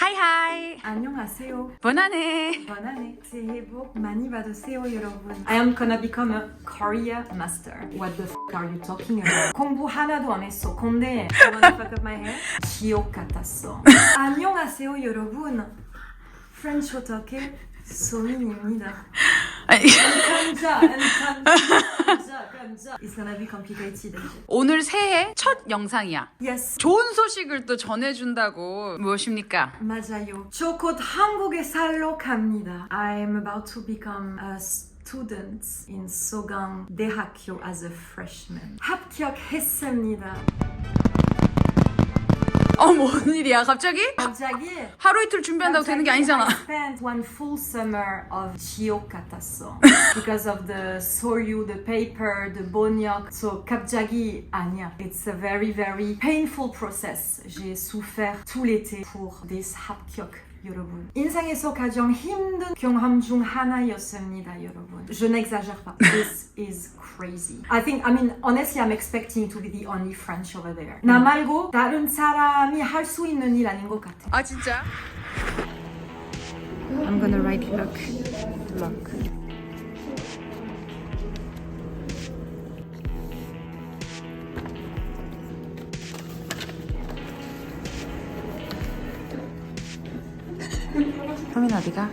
하이하이. 안녕하세요. 번안해. 번안해. 새해 복 많이 받으세요, 여러분. I am gonna become a Korea master. What the f*** are you talking about? 공부 하나도 안 했어. 근데 I wanna fuck up my hair? 지옥 같았어. 안녕하세요, 여러분. French 어떻게? 소민입니다. 감자. It's gonna be complicated. 오늘 새해 첫 영상이야. Yes. 좋은 소식을 또 전해준다고. 무엇입니까? 맞아요. 저 곧 한국에 살러 갑니다. I am about to become a student in 소강 대학교 as a freshman. 합격했습니다. 뭔 일이야 갑자기? 갑자기 하루 이틀 준비한다고 되는 게 아니잖아. I spent one full summer of 지옥 같았어. Because of the 서류, the paper, the 번역. So 갑자기 아니야. It's a very, very painful process. J'ai souffert tout l'été pour this 합격. 여러분. 인생에서 가장 힘든 경험 중 하나였습니다, 여러분. Je n'exagère pas. This is crazy. I mean, honestly, I'm expecting to be the only French over there. 나 말고 다른 사람이 할 수 있는 일 아닌 것 같아. 아 진짜? I'm gonna write luck. 효민 어디가?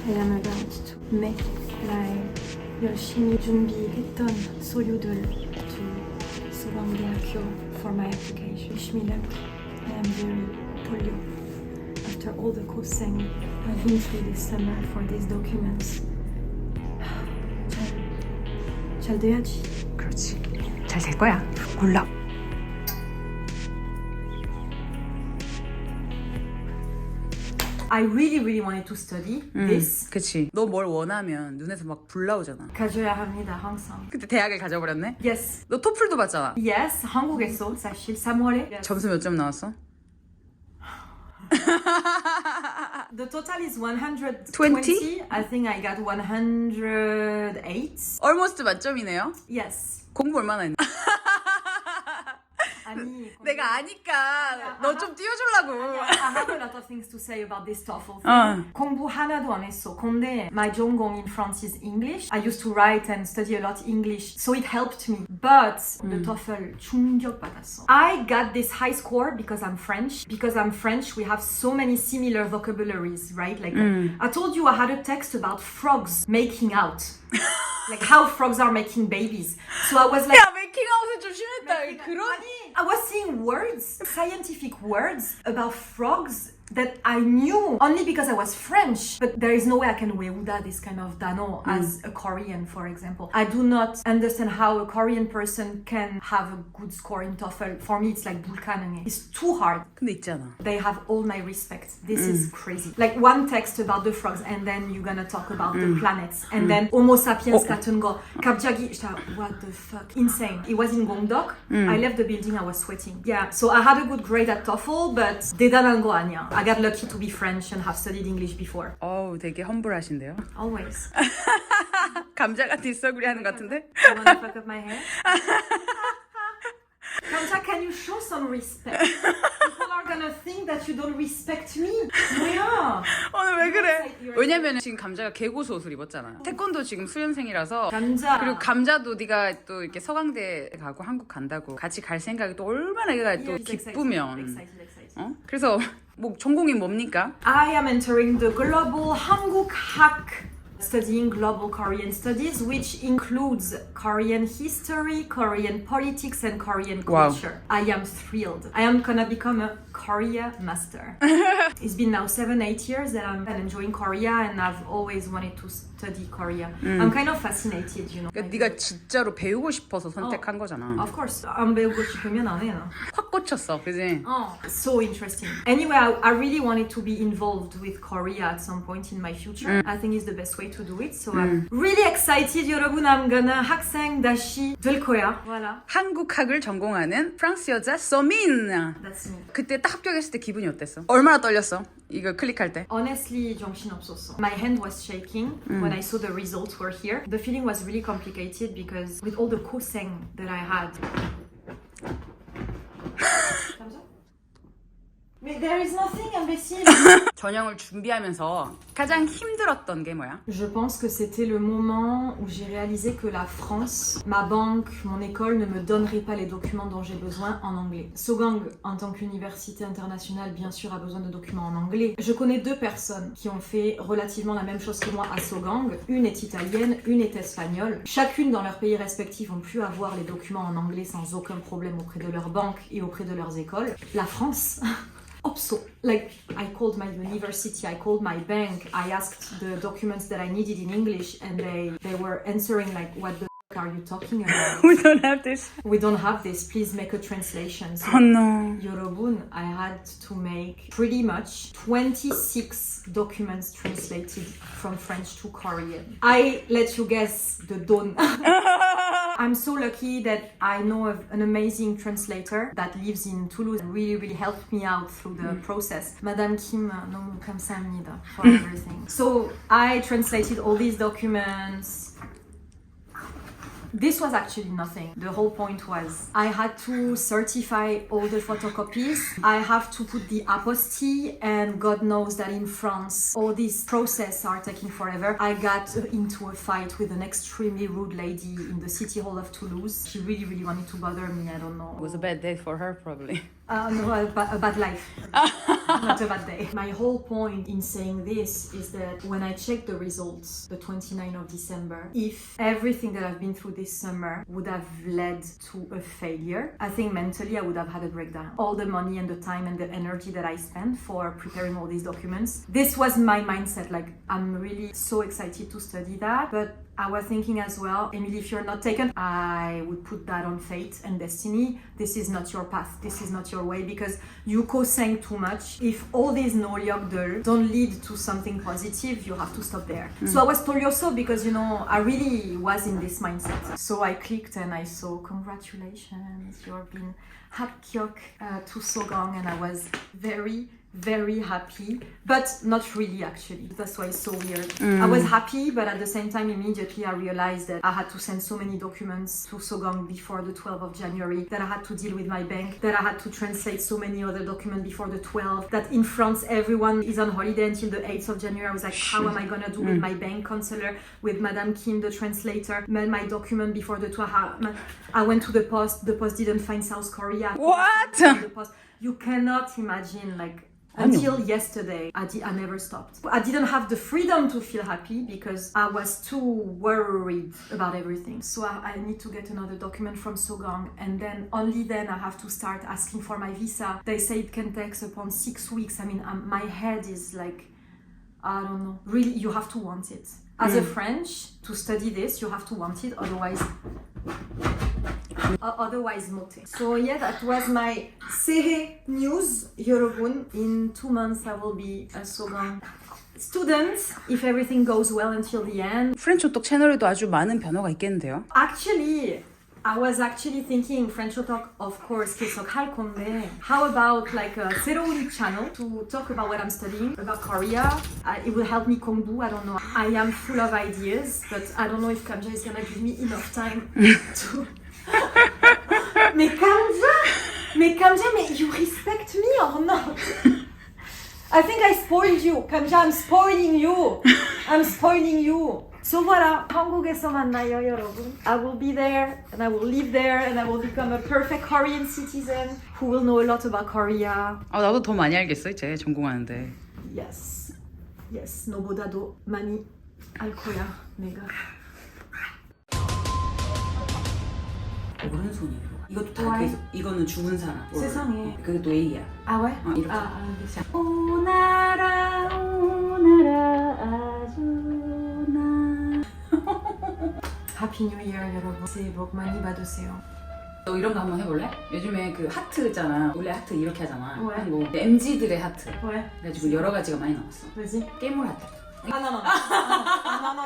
I am about to make my 열심히 준비했던 서류들 to 소강대학교 for my application. Wish me luck. I am very 떨려. After all the 고생 I've been through this summer for these documents. 잘 돼야지. 그렇지. 잘 될 거야. 굴러. I really wanted to study this. 그치. 너 뭘 원하면 눈에서 막 불 나오잖아. 가져야 합니다, 항상. 그때 대학을 가져버렸네? Yes. 너 토플도 봤잖아. Yes, 한국에서 사실 3월에. Yes. 점수 몇 점 나왔어? The total is 120. 20? I think I got 108. almost 만점이네요. Yes. 공부 얼마나 했나? 아니, 내가 아니까 너 좀 띄워주려고. I have a lot of things to say about this TOEFL thing. 공부 하나도 안 했어. 근데 my 전공 in France is English. I used to write and study a lot English, so it helped me. But the TOEFL 충격받았어. I got this high score because I'm French. Because I'm French, we have so many similar vocabularies, right? Like I told you I had a text about frogs making out. Like how frogs are making babies. So I was like, 야 메이킹아웃은 좀 심했다. 그런 I was seeing words, scientific words about frogs that I knew only because I was French. But there is no way I can 외우다 this kind of 단어 as a Korean, for example. I do not understand how a Korean person can have a good score in TOEFL. For me, it's like 불가능해. It's too hard. 근데 있잖아. They have all my respect. This is crazy. Like one text about the frogs and then you're gonna talk about the planets and then Homo sapiens 같은 거. 갑자기 what the fuck? Insane. It was in Gongdeok. I left the building, I was sweating. Yeah, so I had a good grade at TOEFL, but 대단한 거 아니야. I got lucky to be French and have studied English before. 되게 험불하신데요. Always. 감자가 디서그리 하는 것 같은데? You wanna fuck up my hair? Kamsa, can you show some respect? People are gonna think that you don't respect me. 뭐야? 오늘 왜 그래? 왜냐면 지금 감자가 개고수 옷을 입었잖아. 태권도 지금 수련생이라서. 감자. 그리고 감자도 네가 또 이렇게 서강대 가고 한국 간다고 같이 갈 생각이 또 얼마나 얘가 또 기쁘면. Excited. 그래서 뭐 전공이 뭡니까? I am entering the global 한국학, studying global Korean studies, which includes Korean history, Korean politics, and Korean culture. Wow. I am thrilled. I am gonna become a Korea master. It's been now 7-8 years that I'm enjoying Korea, and I've always wanted to study Korea. I'm kind of fascinated, you know. 그러니까 네가 진짜로 배우고 싶어서 선택한 거잖아. Of course, 안 배우고 싶으면 안 해요. 확 꽂혔어, 그지? So interesting. Anyway, I really wanted to be involved with Korea at some point in my future. I think it's the best way to do it. So I'm really excited, 여러분. I'm gonna 학생 다시 될 거야. Voilà. 한국학을 전공하는 프랑스 여자 소민. That's me. 그때 딱 합격했을 때 기분이 어땠어? 얼마나 떨렸어? 이거 클릭할 때? Honestly, 정신 없었어. My hand was shaking when I saw the results were here. The feeling was really complicated because with all the 고생 that I had. But there is nothing, imbécile. 전형을 준비하면서 가장 힘들었던 게 뭐야? Je pense que c'était le moment où j'ai réalisé que la France, ma banque, mon école ne me donneraient pas les documents dont j'ai besoin en anglais. Sogang, en tant qu'université internationale, bien sûr, a besoin de documents en anglais. Je connais 2 personnes qui ont fait relativement la même chose que moi à Sogang. Une est italienne, une est espagnole. Chacune dans leur pays respectif ont pu avoir les documents en anglais sans aucun problème auprès de leur banque et auprès de leurs écoles. La France... Opso. Like, I called my university, I called my bank, I asked the documents that I needed in English and they were answering like, what the f*** are you talking about? We don't have this. We don't have this, please make a translation. So, Oh no. Yorobun, I had to make pretty much 26 documents translated from French to Korean. I let you guess the don. I'm so lucky that I know of an amazing translator that lives in Toulouse and really helped me out through the process. Madame Kim 너무 감사합니다 for everything. So I translated all these documents. This was actually nothing. The whole point was I had to certify all the photocopies. I have to put the apostille, and God knows that in France all these processes are taking forever. I got into a fight with an extremely rude lady in the city hall of Toulouse. She really wanted to bother me. I don't know. It was a bad day for her probably. No, a bad life. Not a bad day. My whole point in saying this is that when I checked the results, the 29th of December, if everything that I've been through this summer would have led to a failure, I think mentally I would have had a breakdown. All the money and the time and the energy that I spent for preparing all these documents, this was my mindset. Like, I'm really so excited to study that, but I was thinking as well, Emily, if you're not taken, I would put that on fate and destiny. This is not your path. This is not your way, because you co-sang too much. If all these 노력들 don't lead to something positive, you have to stop there. So I was curioso because, you know, I really was in this mindset. So I clicked and I saw, congratulations, you've been 합격 to Sogang, and I was very happy, but not really actually. That's why it's so weird. I was happy, but at the same time immediately I realized that I had to send so many documents to Sogang before the 12th of January, that I had to deal with my bank, that I had to translate so many other documents before the 12th, that in France everyone is on holiday until the 8th of January. I was like, how am I gonna do with my bank counselor, with Madame Kim, the translator, my document before the 12th. I went to the post didn't find South Korea. What? The post. You cannot imagine, like, until yesterday, I never stopped. I didn't have the freedom to feel happy because I was too worried about everything. So I need to get another document from Sogang, and then only then I have to start asking for my visa. They say it can take upon 6 weeks. I mean, my head is like, I don't know. Really, you have to want it. As a French, to study this, you have to want it, otherwise mote. So yeah, that was my Sehe news, 여러분. In 2 months I will be a Sogang student, if everything goes well until the end. 프렌치 오톡 채널에도 아주 많은 변화가 있겠는데요? Actually, I was actually thinking French Talk, of course, 계속 할 건데, how about like a 새로운 channel to talk about what I'm studying about Korea? It will help me 공부. I don't know. I am full of ideas, but I don't know if Kamja is gonna give me enough time to. Mais Kamja, you respect me or not? I think I spoiled you. Kamja, I'm spoiling you. So voilà, 한국에서 만나요, 여러분. I will be there, and I will live there, and I will become a perfect Korean citizen who will know a lot about Korea. 나도 더 많이 알겠어 이제 전공하는데. Yes, 너보다도 많이 알 거야, 내가. 오른손이로. 이것도 다 와. 계속. 이거는 죽은 사람. 세상에. 그게 또 A야. 아 왜? 이렇게. 알겠어. 오나라 아주나. Happy New Year, 여러분. 새해 복 많이 받으세요. 너 이런 거 한번 해볼래? 요즘에 그 하트 있잖아. 원래 하트 이렇게 하잖아. 왜? 한국 MZ들의 하트. 왜? 그래가지고 여러 가지가 많이 나왔어. 왜지? 깨물 하트.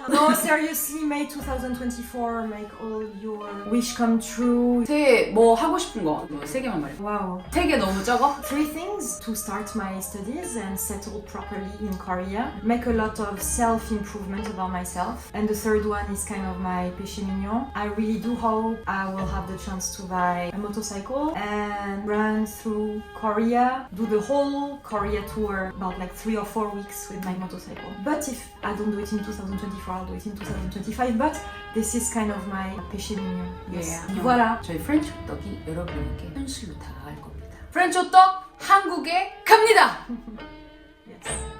No, seriously, May 2024, make all your wish come true. 새해 뭐 하고 싶은 거? 뭐 3개만 말해. Wow. 3개 너무 적어? 3 things: to start my studies and settle properly in Korea, make a lot of self-improvement about myself, and the third one is kind of my péché mignon. I really do hope I will have the chance to buy a motorcycle and run through Korea, do the whole Korea tour about like 3 or 4 weeks with my motorcycle. But if I don't do it in 2024, I'll do it in 2025. But this is kind of my péché mignon. Yes. voilà. 저희 프렌치 호떡이 여러분에게 현실로 다가갈 겁니다. 프렌치 호떡 한국에 갑니다. Yes.